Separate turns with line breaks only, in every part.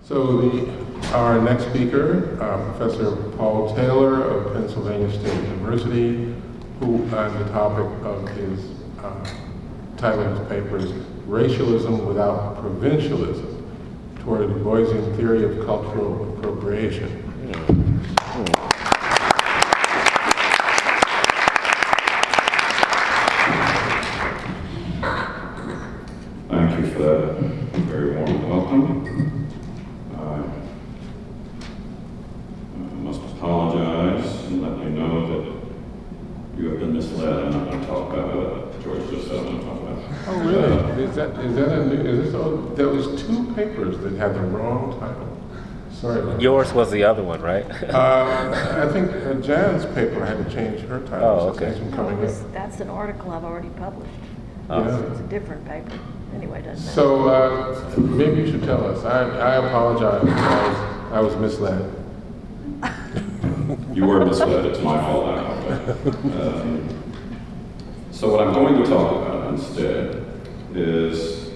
Our next speaker, Professor Paul Taylor of Pennsylvania State University, who the topic of his title of his paper is Racialism Without Provincialism, toward the Boisian theory of cultural appropriation.
Thank you for that very warm welcome. I must apologize and let you know that you have been misled. I'm not going to talk about what George just said. I'm going to talk about.
Oh, really? Is that a new? Is this? There was two papers that had the wrong title. Sorry about that.
Yours was the other one, right?
I think Jan's paper had to change her title.
Oh, okay.
That's an article I've already published.
Yeah.
It's a different paper. Anyway, it doesn't matter.
So maybe you should tell us. I apologize. I was misled.
You were misled. It's my fault. I apologize. So what I'm going to talk about instead is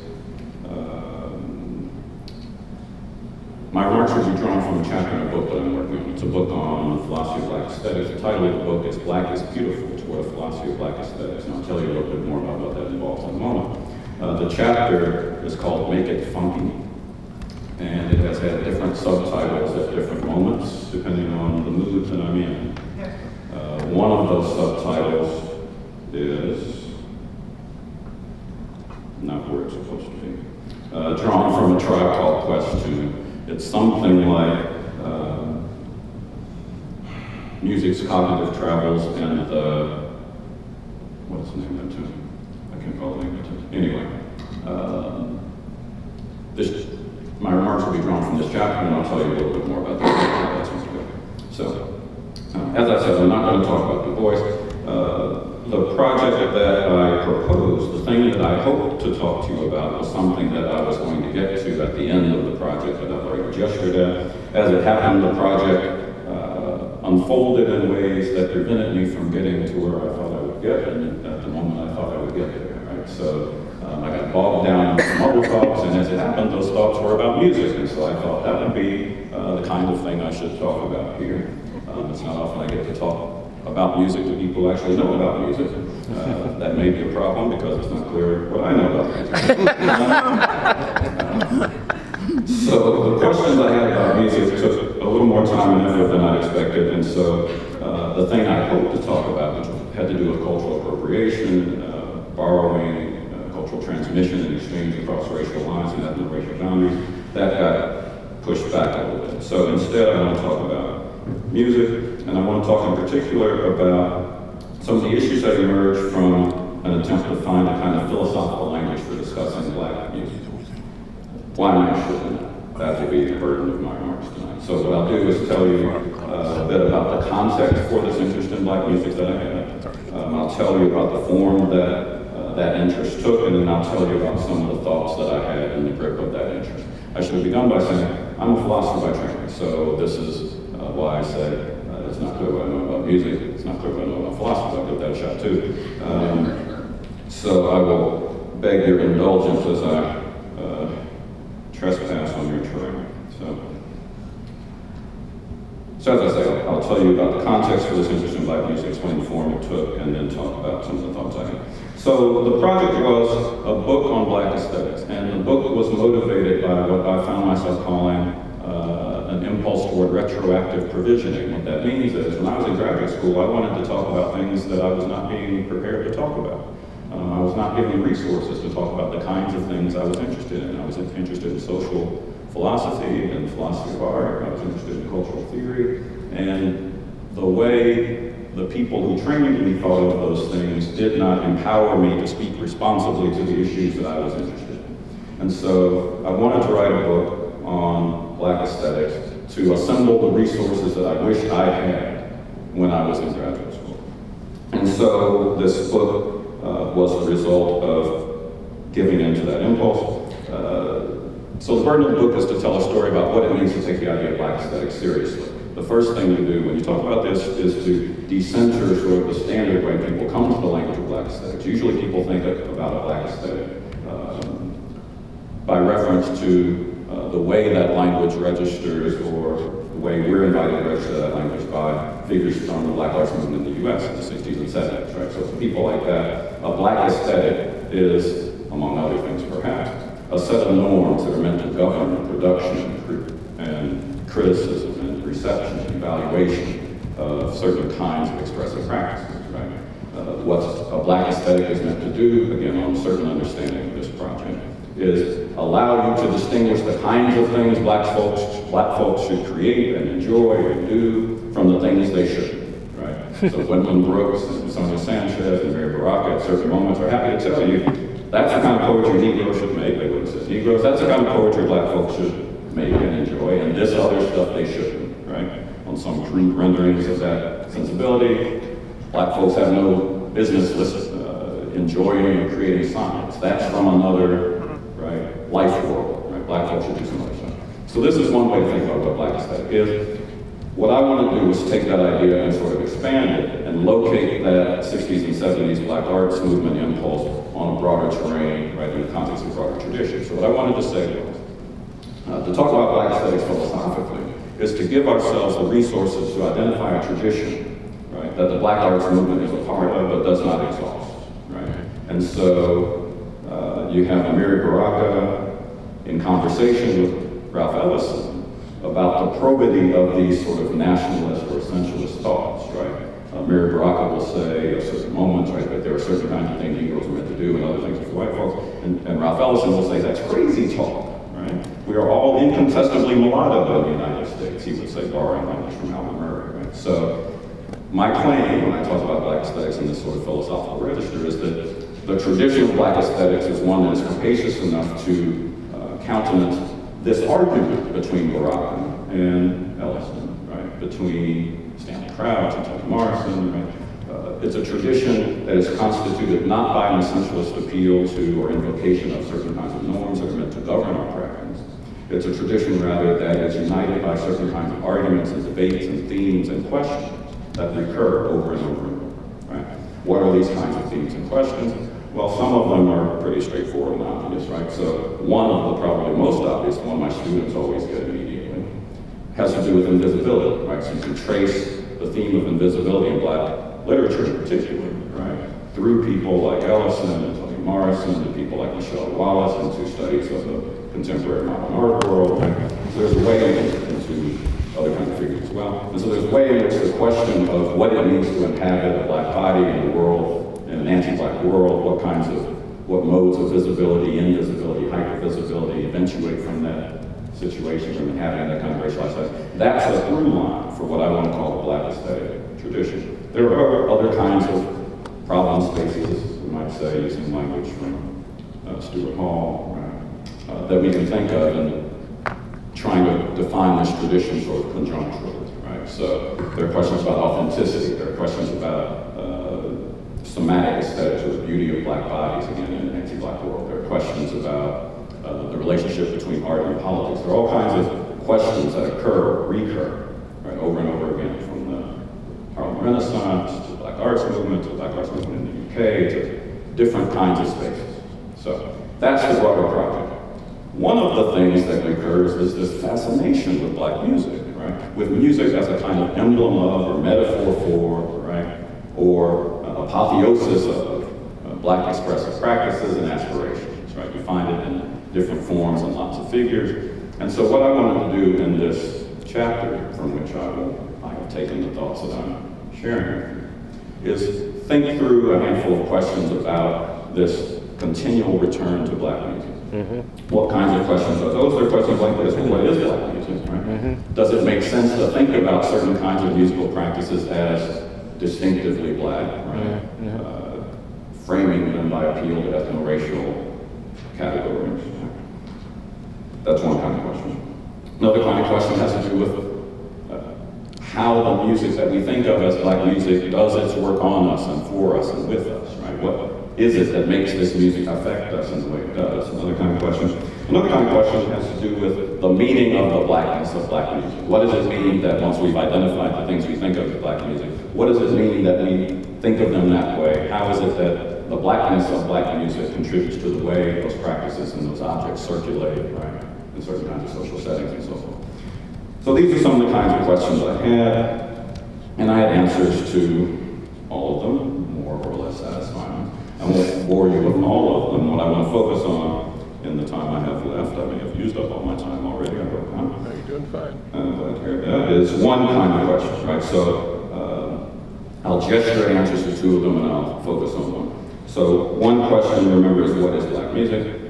my remarks will be drawn from a chapter in a book that I'm working on. It's a book on the philosophy of black aesthetics. The title of the book is Black is Beautiful, Toward a Philosophy of Black Aesthetics. And I'll tell you a little bit more about what that involves in a moment. The chapter is called Make It Funky. And it has had different subtitles at different moments, depending on the mood that I'm in. One of those subtitles is not where it's supposed to be. Drawn from a Tribe Called Question. It's something like music's cognitive travels and the, what's the name of it? I can't call the name of it. Anyway, my remarks will be drawn from this chapter, and I'll tell you a little bit more about that. So, as I said, I'm not going to talk about Du Bois. The project that I proposed, the thing that I hoped to talk to you about, was something that I was going to get to at the end of the project that I've already gestured at. As it happened, the project unfolded in ways that prevented me from getting to where I thought I would get, and at the moment I thought I would get there. Right? So I got bogged down in some other thoughts, and as it happened, those thoughts were about music, and so I thought that would be the kind of thing I should talk about here. It's not often I get to talk about music to people who actually know about music. That may be a problem because it's not clear what I know about music. So the questions I had about music took a little more time and effort than I expected, and so the thing I hoped to talk about, which had to do with cultural appropriation, borrowing, cultural transmission and exchange across racial lines and ethno-racial boundaries, that got pushed back a little bit. So instead I want to talk about music, and I want to talk in particular about some of the issues that emerge from an attempt to find a kind of philosophical language for discussing black music. Why am I shouldn't? That will be the burden of my remarks tonight. So what I'll do is tell you a bit about the context for this interest in black music that I had. I'll tell you about the form that that interest took, and then I'll tell you about some of the thoughts that I had in the grip of that interest. I should have begun by saying I'm a philosopher by training, so this is why I say it's not clear what I know about music, it's not clear what I know about philosophy, I'll give that a shot too. So I will beg your indulgence as I trespass on your terrain. So as I say, I'll tell you about the context for this interest in black music, explain the form it took, and then talk about some of the thoughts I had. So the project was a book on black aesthetics, and the book was motivated by what I found myself calling an impulse toward retroactive provisioning. What that means is, when I was in graduate school, I wanted to talk about things that I was not being prepared to talk about. I was not given resources to talk about the kinds of things I was interested in. I was interested in social philosophy and philosophy of art. I was interested in cultural theory. And the way the people who trained me thought of those things did not empower me to speak responsibly to the issues that I was interested in. And so I wanted to write a book on black aesthetics to assemble the resources that I wished I had when I was in graduate school. And so this book was the result of giving into that impulse. So the burden of the book is to tell a story about what it means to take the idea of black aesthetics seriously. The first thing to do when you talk about this is to decenter sort of the standard way people come to the language of black aesthetics. Usually people think about a black aesthetic by reference to the way that language registers, or the way we're invited to register that language by figures from the Black arts movement in the US in the 60s and 70s, right? So for people like that, a Black aesthetic is, among other things perhaps, a set of norms that are meant to govern production and criticism and reception and evaluation of certain kinds of expressive practices, right? What a Black aesthetic is meant to do, again, on a certain understanding of this project, is allow you to distinguish the kinds of things black folks should create and enjoy and do from the things they shouldn't, right? So Gwendolyn Brooks and Sonia Sanchez and Mary Baraka at certain moments are happy to tell you that's the kind of poetry Negroes should make. They wouldn't say Negroes. That's the kind of poetry black folks should make and enjoy, and this other stuff they shouldn't, right? On some crude renderings of that sensibility, black folks have no business enjoying and creating science. That's from another, right, life world, right? Black folks should do some other stuff. So this is one way to think about what Black aesthetic is. What I want to do is take that idea and sort of expand it and locate that 60s and 70s Black arts movement impulse on a broader terrain, right, in the context of broader tradition. So what I wanted to say was, to talk about Black aesthetics philosophically is to give ourselves the resources to identify a tradition, right, that the Black arts movement is a part of but does not exhaust, right? And so you have Amiri Baraka in conversation with Ralph Ellison about the probity of these sort of nationalist or essentialist thoughts, right? Mary Baraka will say at certain moments, right, that there are certain kinds of things Negroes are meant to do and other things for white folks, and Ralph Ellison will say that's crazy talk, right? We are all incontestably mulatto in the United States, he would say, borrowing language from Alvin Murray, right? So my claim when I talk about Black aesthetics in this sort of philosophical register is that the tradition of Black aesthetics is one that is capacious enough to countenance this argument between Baraka and Ellison, right? Between Stanley Crouch and Toni Morrison, right? It's a tradition that is constituted not by an essentialist appeal to or invocation of certain kinds of norms that are meant to govern our practice. It's a tradition, rather, that is united by certain kinds of arguments and debates and themes and questions that recur over and over and over, right? What are these kinds of themes and questions? Well, some of them are pretty straightforward and obvious, right? So one of the probably most obvious one my students always get immediately has to do with invisibility, right? So you can trace the theme of invisibility in Black literature in particular, right? Through people like Ellison and Toni Morrison and people like Michelle Wallace into studies of the contemporary modern art world, right? So there's a way into other kinds of figures as well. And so there's a way in which the question of what it means to inhabit a Black body in the world, in an anti-Black world, what modes of visibility, invisibility, hypervisibility eventuate from that situation, from having that kind of racialized life. That's a through line for what I want to call the Black aesthetic tradition. There are other kinds of problem spaces, we might say, using language from Stuart Hall, right, that we can think of in trying to define this tradition sort of conjuncturally, right? So there are questions about authenticity, there are questions about somatic aesthetics, or the beauty of Black bodies, again, in an anti-Black world. There are questions about the relationship between art and politics. There are all kinds of questions that recur, right, over and over again, from the Harlem Renaissance to the Black arts movement, to the Black arts movement in the UK, to different kinds of spaces. So that's the broader project. One of the things that recurs is this fascination with Black music, right? With music as a kind of emblem of, or metaphor for, right, or apotheosis of Black expressive practices and aspirations, right? You find it in different forms and lots of figures. And so what I wanted to do in this chapter, from which I have taken the thoughts that I'm sharing with you, is think through a handful of questions about this continual return to Black music. What kinds of questions are those? There are questions like this: well, what is Black music, right? Does it make sense to think about certain kinds of musical practices as distinctively Black, right? Framing them by appeal to ethno-racial categories. That's one kind of question. Another kind of question has to do with how the music that we think of as Black music does its work on us and for us and with us, right? What is it that makes this music affect us in the way it does? Another kind of question. Another kind of question has to do with the meaning of the Blackness of Black music. What does it mean that once we've identified the things we think of as Black music, what does it mean that we think of them that way? How is it that the Blackness of Black music contributes to the way those practices and those objects circulate, right? in certain kinds of social settings and so forth. So these are some of the kinds of questions I had, and I had answers to all of them, more or less satisfying. I won't bore you with all of them. What I want to focus on in the time I have left, I may have used up all my time already, I hope not.
No, you're doing fine.
I'm glad to hear that, is one kind of question, right? So I'll gesture answers to two of them and I'll focus on one. So one question, remember, is what is black music?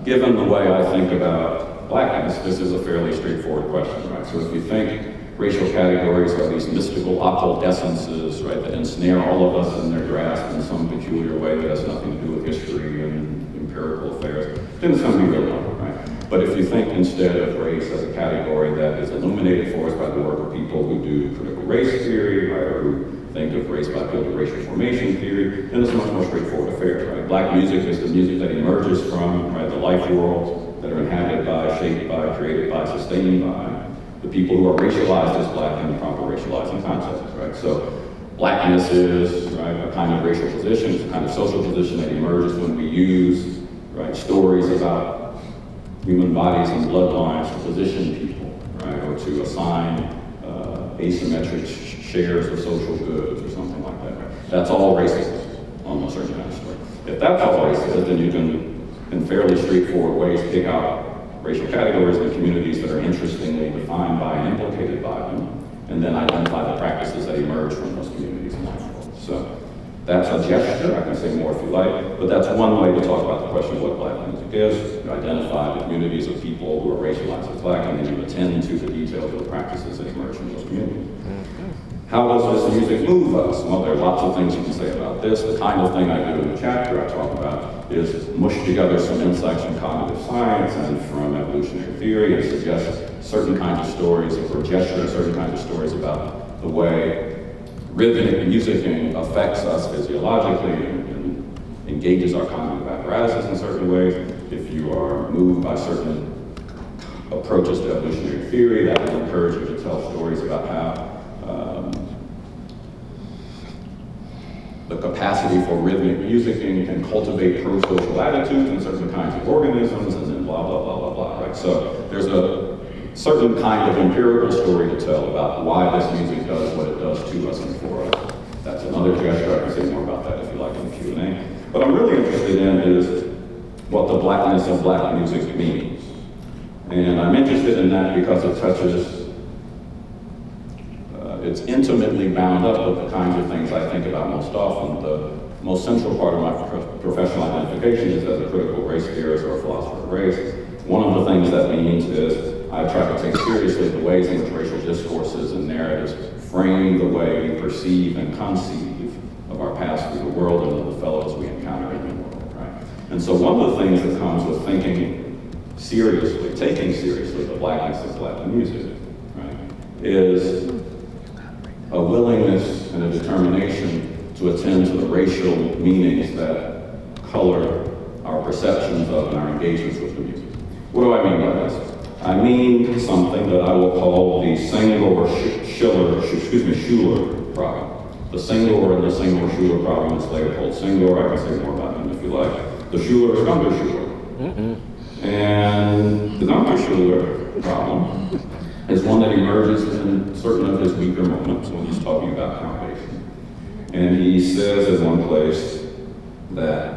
Given the way I think about blackness, this is a fairly straightforward question, right? So if you think racial categories are these mystical occult essences, right, that ensnare all of us in their grasp in some peculiar way that has nothing to do with history and empirical affairs, then it's going to be real number, right? But if you think instead of race as a category that is illuminated for us by the work of people who do critical race theory, right, or who think of race by building racial formation theory, then it's a much more straightforward affair, right? Black music is the music that emerges from, right, the life worlds that are inhabited by, shaped by, created by, sustained by the people who are racialized as black in the proper racializing concepts, right? So blackness is, right, a kind of racial position, it's a kind of social position that emerges when we use, right, stories about human bodies and bloodlines to position people, right, or to assign asymmetric shares of social goods or something like that, right? That's all racist on a certain kind of story. If that's all racist, then you can, in fairly straightforward ways, pick out racial categories and communities that are interestingly defined by and implicated by them, and then identify the practices that emerge from those communities and life forms. So that's a gesture. I can say more if you like, but that's one way to talk about the question of what black music is. You identify the communities of people who are racialized as black, and then you attend to the details of the practices that emerge from those communities. How does this music move us? Well, there are lots of things you can say about this. The kind of thing I do in the chapter I talk about is mush together some insights from cognitive science and from evolutionary theory and suggest certain kinds of stories or gesture certain kinds of stories about the way rhythmic music affects us physiologically and engages our cognitive apparatuses in certain ways. If you are moved by certain approaches to evolutionary theory, that will encourage you to tell stories about how the capacity for rhythmic music can cultivate pro-social attitudes in certain kinds of organisms, and then blah, blah, blah, blah, blah, right? So there's a certain kind of empirical story to tell about why this music does what it does to us and for us. That's another gesture. I can say more about that if you like in the Q&A. What I'm really interested in is what the blackness of black music means. And I'm interested in that because it touches it's intimately bound up with the kinds of things I think about most often. The most central part of my professional identification is as a critical race theorist or a philosopher of race. One of the things that means is I try to take seriously the ways in which racial discourses and narratives frame the way we perceive and conceive of our path through the world and of the fellows we encounter in the world, right? And so one of the things that comes with thinking seriously, taking seriously the blackness of black music, right, is a willingness and a determination to attend to the racial meanings that color our perceptions of and our engagements with the music. What do I mean by this? I mean something that I will call the Schuler problem. The Senghor and the Senghor-Schuler problem is later called Senghor. I can say more about him if you like. The Schuler is Gunter-Schuler. And the Gunter-Schuler problem is one that emerges in certain of his weaker moments when he's talking about Count Basie. And he says in one place that,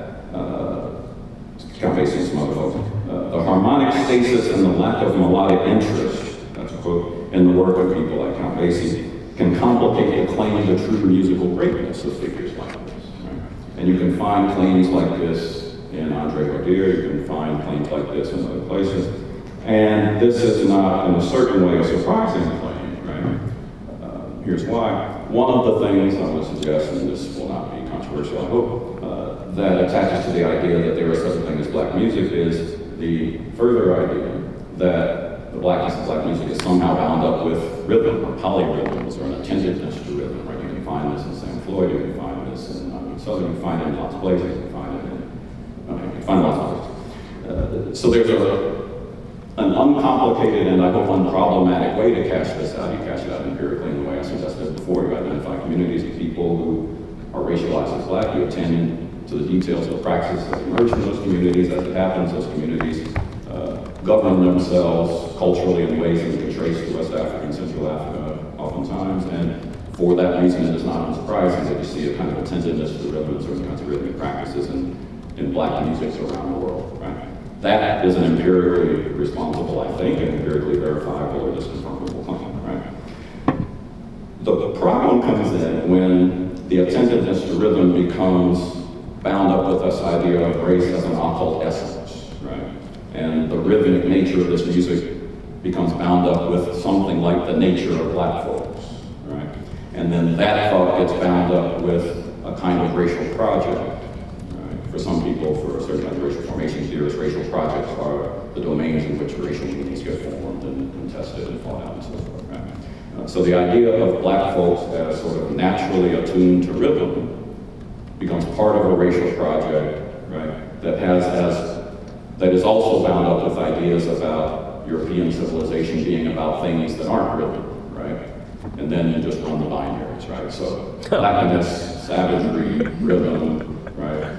Count Basie and some other folks, the harmonic stasis and the lack of melodic interest, that's a quote, in the work of people like Count Basie, can complicate the claim to true musical greatness of figures like this. Right? And you can find claims like this in Andre Rodier, you can find claims like this in other places. And this is not, in a certain way, a surprising claim, right? Here's why. One of the things I would suggest, and this will not be controversial, I hope, that attaches to the idea that there is such a thing as black music is the further idea that the blackness of black music is somehow bound up with rhythm or polyrhythms or an attentiveness to rhythm, right? You can find this in Sam Floyd, you can find this in Southern, you can find it in lots of places, you can find it in, you can find lots of places. So there's an uncomplicated and I hope unproblematic way to cash this out. You cash it out empirically in the way I suggested before. You identify communities of people who are racialized as black. You attend to the details of the practices that emerge from those communities. As it happens, those communities govern themselves culturally in ways that we can trace to West Africa and Central Africa oftentimes, and for that reason it is not unsurprising that you see a kind of attentiveness to rhythm and certain kinds of rhythmic practices in black music around the world, right? That is an empirically responsible, I think, and empirically verifiable or disconfirmable claim, right? The problem comes in when the attentiveness to rhythm becomes bound up with this idea of race as an occult essence, right? And the rhythmic nature of this music becomes bound up with something like the nature of black folks, right? And then that thought gets bound up with a kind of racial project, right? For some people, for certain kinds of racial formation theorists, racial projects are the domains in which racial meanings get formed and tested and fought out and so forth, right? So the idea of black folks as sort of naturally attuned to rhythm becomes part of a racial project, right? That is also bound up with ideas about European civilization being about things that aren't rhythm, right? And then you just run the binaries, right? So blackness, savagery, rhythm, right?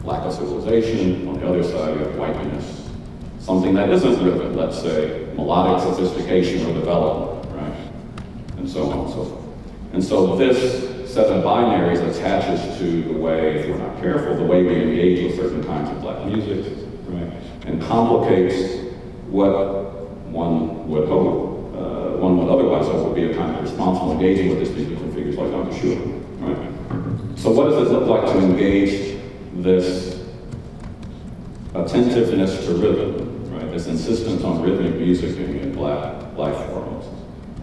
Lack of civilization. On the other side, you have whiteness. Something that isn't rhythm, let's say melodic sophistication or development, right? And so on and so forth. And so this set of binaries attaches to the way, if we're not careful, the way we engage with certain kinds of black music, right? And complicates what one would hope, one would otherwise hope would be a kind of responsible engaging with this music from figures like Dr. Schumann, right? So what does it look like to engage this attentiveness to rhythm, right? This insistence on rhythmic music in black life forms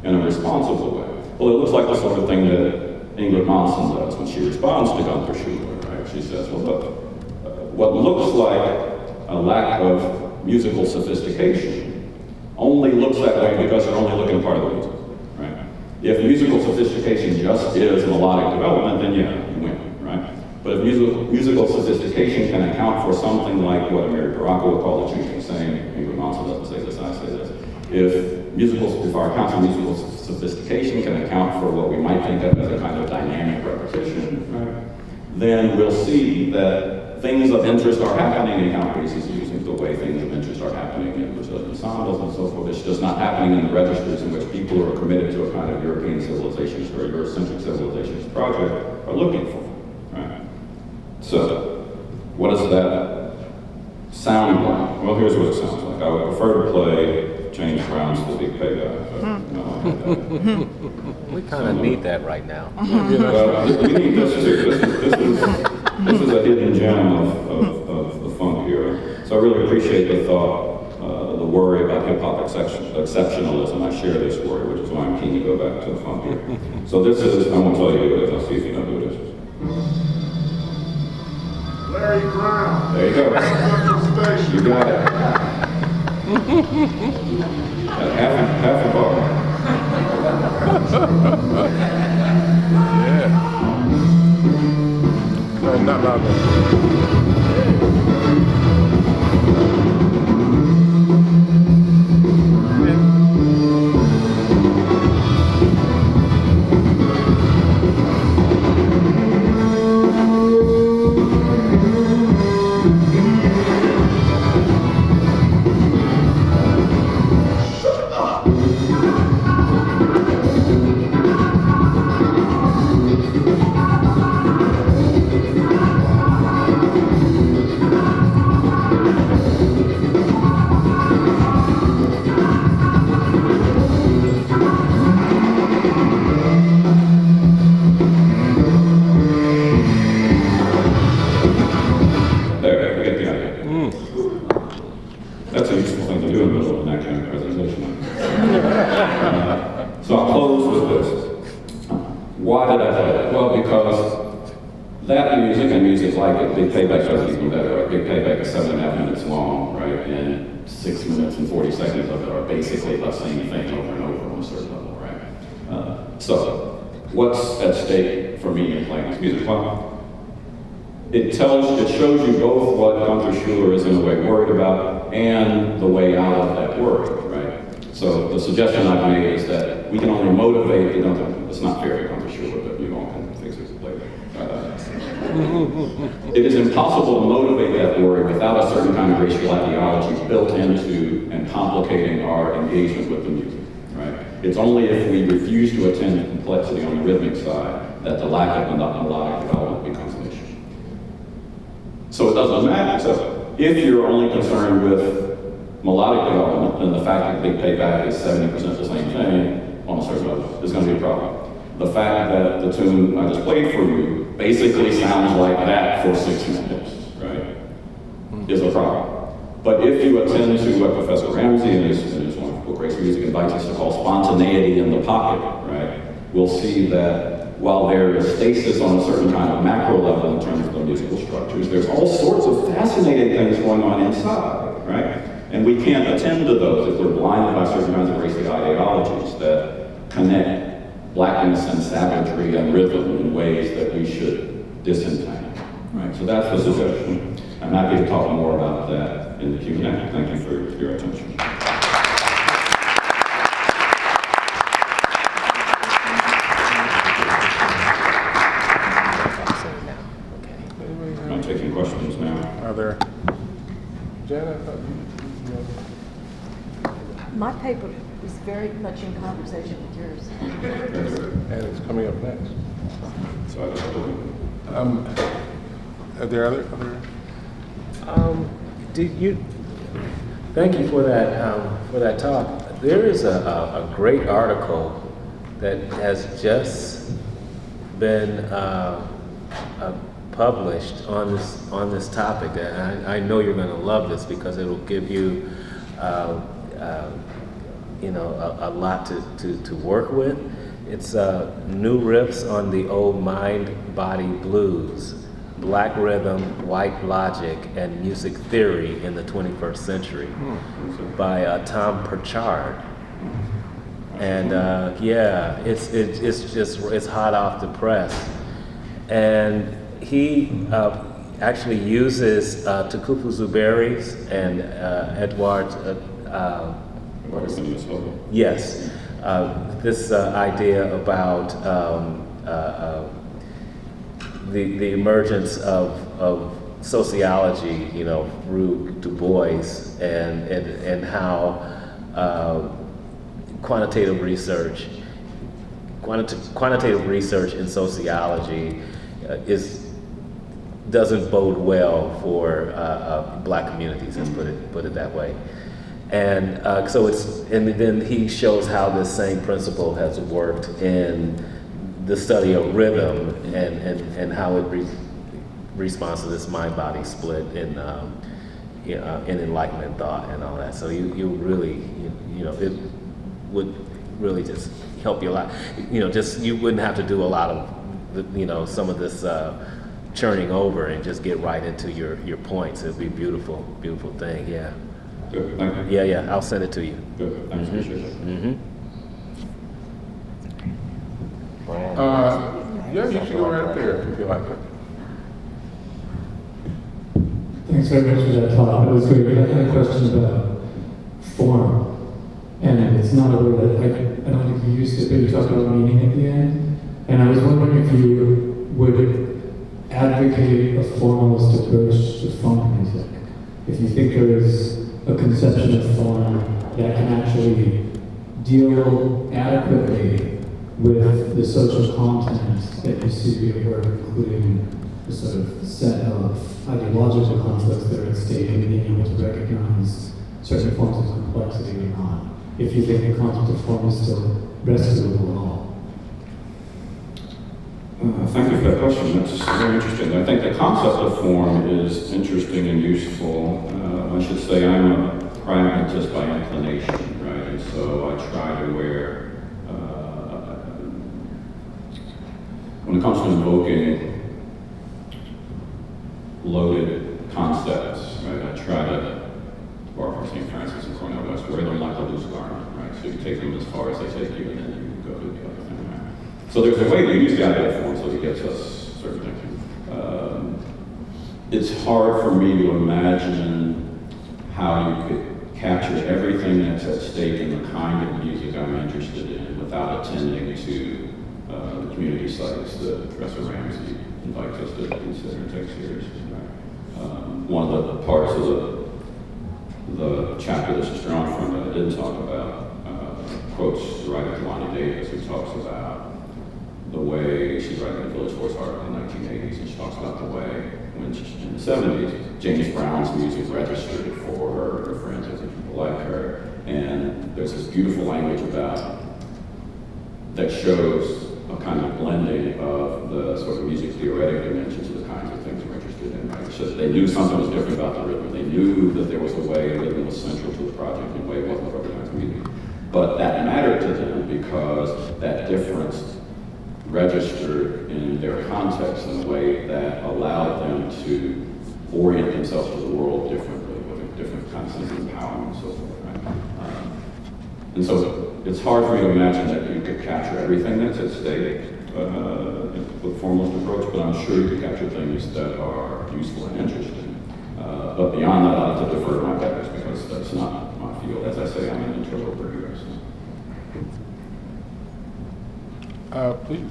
in a responsible way? Well, it looks like the sort of thing that Ingrid Monson does when she responds to Gunther Schuller, right? She says, well, look, what looks like a lack of musical sophistication only looks that way because you're only looking at part of the music, right? If musical sophistication just is melodic development, then yeah, you win, right? But if musical sophistication can account for something like what Amiri Baraka would call the changing saying, Ingrid Monson doesn't say this, I say this. If our account of musical sophistication can account for what we might think of as a kind of dynamic repetition, right, then we'll see that things of interest are happening in count pieces using the way things of interest are happening in Brazilian ensembles and so forth. It's just not happening in the registers in which people who are committed to a kind of European civilizations or Eurocentric civilizations project are looking for, right? So, what does that sound like? Well, here's what it sounds like. I would prefer to play James Brown's The Big Payback, but no.
We kind of need that right now.
We need this too. This is a hidden gem of the funk here. So I really appreciate the thought, the worry about hip-hop exceptionalism. I share this worry, which is why I'm keen to go back to the funk here. So this is, I won't tell you who it is, I'll see if you know who it is.
Larry Brown.
There you go. You got it. Half a bar.
Yeah. No, not loud enough.
That's a useful thing to do in the middle of an academic presentation. So I'll close with this. Why did I play that? Well, because that music and music like it, Big Payback does even better. Big Payback is 7.5 minutes long, right? And 6 minutes and 40 seconds of it are basically the same thing over and over on a certain level, right? So what's at stake for me in playing this music? Well, it shows you both what Gunther Schuller is in a way worried about and the way out of that worry, right? So the suggestion I've made is that we can only motivate, it's not fair to Gunther Schuller, but you all can fix it later. It is impossible to motivate that worry without a certain kind of racial ideology built into and complicating our engagement with the music, right? It's only if we refuse to attend to complexity on the rhythmic side that the lack of melodic development becomes an issue. So it doesn't matter. So if you're only concerned with melodic development, then the fact that Big Payback is 70% the same thing on a certain level is going to be a problem. The fact that the tune I just played for you basically sounds like that for 6 minutes, right, is a problem. But if you attend to what Professor Ramsey in his wonderful Grace Music invites us to call spontaneity in the pocket, right, we'll see that while there is stasis on a certain kind of macro level in terms of the musical structures, there's all sorts of fascinating things going on inside, right? And we can't attend to those if we're blinded by certain kinds of racial ideologies that connect blackness and savagery and rhythm in ways that we should disentangle, right? So that's the suggestion. I'm happy to talk more about that in the Q&A. Thank you for your attention. I'm taking questions now.
Are there? Janet,
My paper is very much in conversation with yours.
and it's coming up next.
So I just
Are there other?
Thank you for that talk. There is a great article that has just been published on this topic, and I know you're going to love this because it will give you a lot to work with. It's new riffs on the old mind-body blues, black rhythm, white logic, and music theory in the 21st century by Tom Pritchard. And it's hot off the press. And he actually uses Tukufu Zuberi's and Edward Yes, this idea about the emergence of sociology, through Du Bois, and how quantitative research in sociology doesn't bode well for black communities. Let's put it that way. And and then he shows how this same principle has worked in the study of rhythm and how it responds to this mind-body split in Enlightenment thought and all that. So you really, it would really just help you a lot. You wouldn't have to do a lot of, some of this churning over and just get right into your points. It'd be a beautiful, beautiful thing. Yeah.
Good, thank you.
Yeah, I'll send it to you.
Good, thanks, appreciate it.
Yeah, you should go right up there if you feel like it.
Thanks very much for that talk. That was great. I had a question about form. And it's not a word that I don't think you used it, but you talked about meaning at the end. And I was wondering if you would advocate a formalist approach to funk music. If you think there is a conception of form that can actually deal adequately with the social content that you see in your work, including the sort of set of ideological conflicts that are at stake and being able to recognize certain forms of complexity or not. If you think the concept of form is still rescuable at all.
Thank you for that question. That's very interesting. I think the concept of form is interesting and useful. I should say I'm a pragmatist by inclination, right? And so I try to wear, when it comes to invoking loaded concepts, right? I try to, borrow from St. Francis and Cornell West, wear them like a loose garment, right? So you take them as far as they take you, and then you go to the other thing, right? So there's a way to use the idea of form so it gets us sort of thinking. It's hard for me to imagine how you could capture everything that's at stake in the kind of music I'm interested in without attending to the community sites that Professor Ramsey invites us to consider and take seriously. Right? One of the parts of the chapter that Sister on from that I didn't talk about quotes the writer Jelani Davis, who talks about the way she's writing the Village Voice article in the 1980s, and she talks about the way when in the 70s, James Brown's music registered for her friends and people like her. And there's this beautiful language about that shows a kind of blending of the sort of music theoretic dimensions of the kinds of things we're interested in. Right? So they knew something was different about the rhythm. They knew that there was a way rhythm was central to the project in a way it wasn't for other kinds of music. But that mattered to them because that difference registered in their context in a way that allowed them to orient themselves to the world differently, with a different kind of sense of empowerment and so forth. Right? And so it's hard for me to imagine that you could capture everything that's at stake with formalist approach, but I'm sure you could capture things that are useful and interesting. But beyond that, I'll have to defer to my betters because that's not my field. As I say, I'm an interloper here.
Please.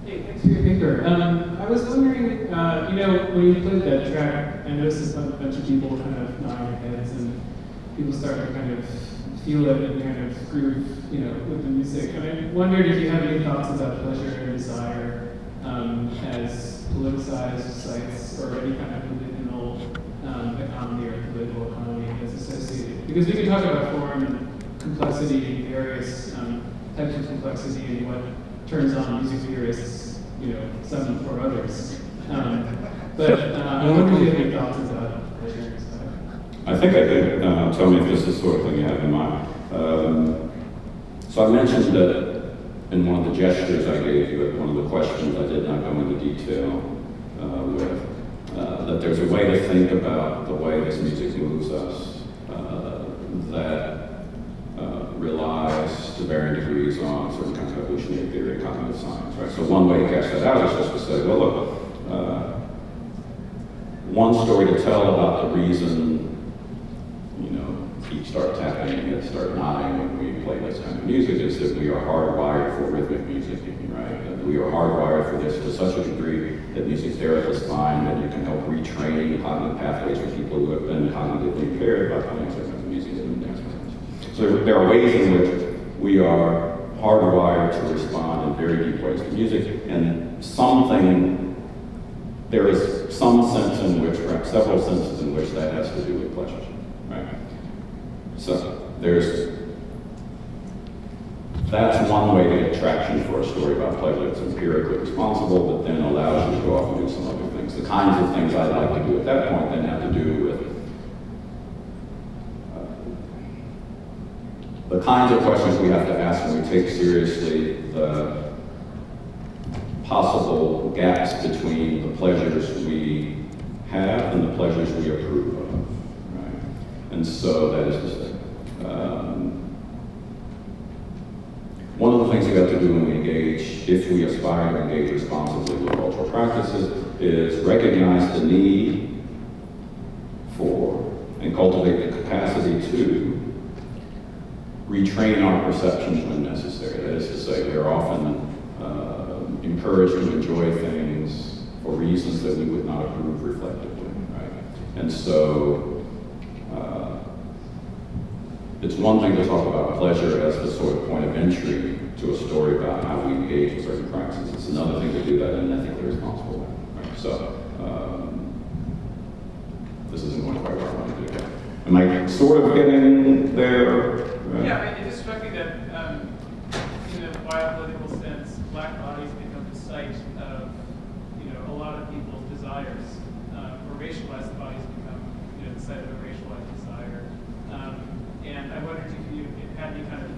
Hey, thanks for your paper. I was wondering, when you played that track, I noticed a bunch of people kind of nodding their heads, and people started to kind of feel it and kind of groove, with the music. And I wondered if you have any thoughts about pleasure and desire as politicized sites or any kind of political economy or political economy as associated. Because we can talk about form and complexity, various types of complexity, and what turns on music theorists, some for others. But I wonder if you have any thoughts about pleasure and desire.
I think I did. Tell me if this is the sort of thing you have in mind. So I mentioned that in one of the gestures I gave you at one of the questions I did not go into detail with, that there's a way to think about the way this music moves us that relies to varying degrees on certain kinds of evolutionary theory and cognitive science, right? So one way to catch that out is just to say, well, look, one story to tell about the reason, feet start tapping and heads start nodding when we play this kind of music is that we are hardwired for rhythmic music, right? That we are hardwired for this to such a degree that music therapists find that you can help retrain cognitive pathways for people who have been cognitively impaired by playing certain kinds of music and dance methods. So there are ways in which we are hardwired to respond in very deep ways to music, and there is some sense in which, perhaps several senses in which that has to do with pleasure, right? So that's one way to get traction for a story about pleasure that's empirically responsible, but then allows you to go off and do some other things. The kinds of things I'd like to do at that point then have to do with the kinds of questions we have to ask when we take seriously the possible gaps between the pleasures we have and the pleasures we approve of, right? And so that is to say, one of the things we have to do when we engage, if we aspire to engage responsibly with cultural practices, is recognize the need for and cultivate the capacity to retrain our perceptions when necessary. That is to say, we are often encouraged to enjoy things for reasons that we would not approve reflectively, right? And so it's one thing to talk about pleasure as the sort of point of entry to a story about how we engage with certain practices. It's another thing to do that in an ethically responsible way, right? So this isn't going quite where I want to do that. Am I sort of getting there?
Yeah, it just struck me that in a biopolitical sense, black bodies become the site of a lot of people's desires, or racialized bodies become the site of a racialized desire. And I wondered if you had any kind of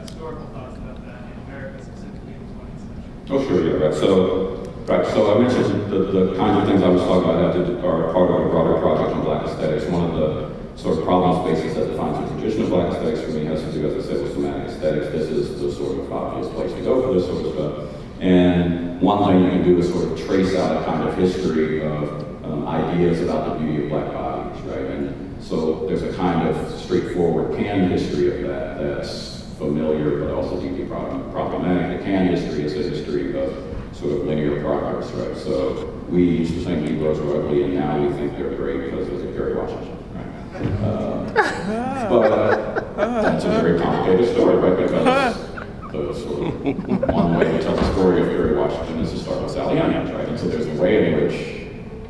historical thoughts about that in America, specifically in the 20th century.
Oh, sure, yeah, right. So I mentioned the kinds of things I was talking about are part of a broader project on Black aesthetics. One of the sort of problem spaces that defines the tradition of Black aesthetics for me has to do, as I said, with somatic aesthetics. This is the sort of obvious place to go for this sort of stuff. And one thing you can do is sort of trace out a kind of history of ideas about the beauty of Black bodies, right? And so there's a kind of straightforward canned history of that that's familiar but also deeply problematic. The can history is a history of sort of linear progress, right? So we used to think Negroes were ugly, and now we think they're great because of Kerry Washington, right? But that's a very complicated story, right? Because the sort of one way to tell the story of Kerry Washington is to start with Sally Hemings, right? And so there's a way in which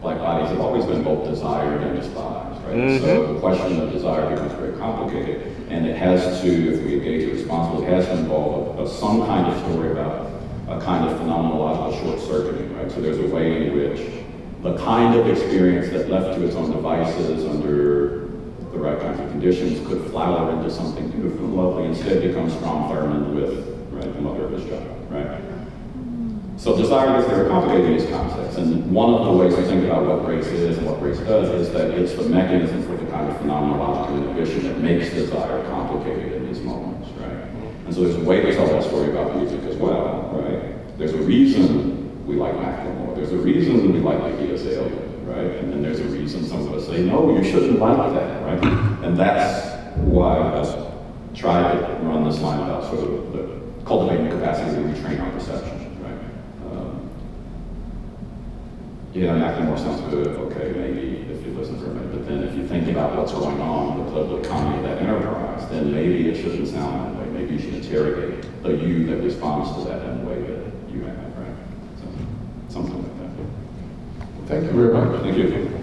black bodies have always been both desired and despised, right? So the question of desire becomes very complicated, and it has to, if we engage it responsibly, it has to involve some kind of story about a kind of phenomenological short-circuiting, right? So there's a way in which the kind of experience that left to its own devices under the right kinds of conditions could flower into something beautiful and lovely, instead becomes Strom Thurmond with, right, the mother of his child, right? So desire is very complicated in these contexts, and one of the ways to think about what race is and what race does is that it's the mechanism for the kind of phenomenological inhibition that makes desire complicated in these moments, right? And so there's a way to tell that story about music as well, right? There's a reason we like Macklemore. There's a reason we like Iggy Azalea, right? And then there's a reason some of us say, no, you shouldn't like that, right? And that's why I tried to run this line about sort of the cultivating the capacity to retrain our perceptions, right? Yeah, Macklemore sounds good, okay, maybe if you listen for a minute, but then if you think about what's going on, the political economy of that enterprise, then maybe it shouldn't sound that way. Maybe you should interrogate the you that responds to that in the way that you have, right? So, something like that.
Thank you very much.
Thank you.